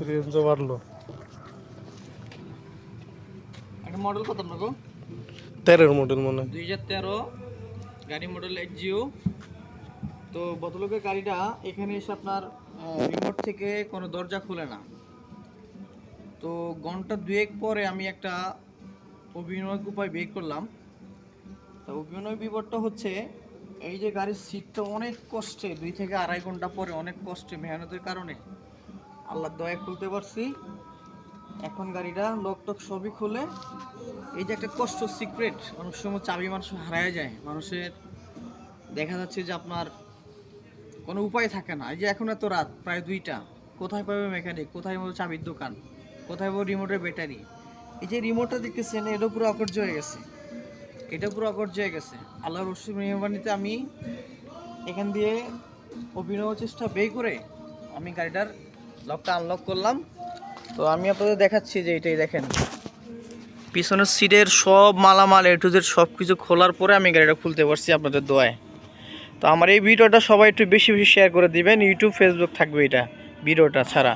রেঞ্জও বাড়লো। একটা মডেল কত আপনার গো? 13 মডেল মনে হয়। 2013 গাড়ি মডেল এক্সিও। তো ভদ্রলোকের গাড়িটা এখানে এসে আপনার রিমোট থেকে কোনো দরজা খুলে না। তো ঘন্টা দুয়েক পরে আমি একটা অভিনয় উপায় বের করলাম। তো অভিনয় বিপদটা হচ্ছে এই যে গাড়ির সিটটা অনেক কষ্টে 2 থেকে আড়াই ঘন্টা পরে অনেক কষ্টে মেহনতের কারণে আল্লাহর দয়ায় খুলতে পারছি। এখন গাড়িটা লক টক সবই খুলে এই যে একটা কষ্ট সিক্রেট, অনেক সময় চাবি মানুষ হারায় যায়, মানুষের দেখা যাচ্ছে যে আপনার কোনো উপায় থাকে না। এই যে এখন এত রাত প্রায় 2টা, কোথায় পাবে মেকানিক, কোথায় পাবে চাবির দোকান, কোথায় পাবে রিমোটের ব্যাটারি। এই যে রিমোটটা দেখতেছেন এটা পুরো অকর্য হয়ে গেছে, এটা পুরো অকর্য হয়ে গেছে। আল্লাহর রসুল মেহরবানিতে আমি এখান দিয়ে অভিনব চেষ্টা বের করে আমি গাড়িটার লকটা আনলক করলাম। তো আমি আপনাদের দেখাচ্ছি যে এটাই দেখেন, পিছনের সিটের সব মালামাল এ টু জেড সব কিছু খোলার পরে আমি গাড়িটা খুলতে পারছি আপনাদের দোয়ায়। তো আমার এই ভিডিওটা সবাই একটু বেশি বেশি শেয়ার করে দিবেন, ইউটিউব ফেসবুক থাকবে এটা ভিডিওটা ছাড়া।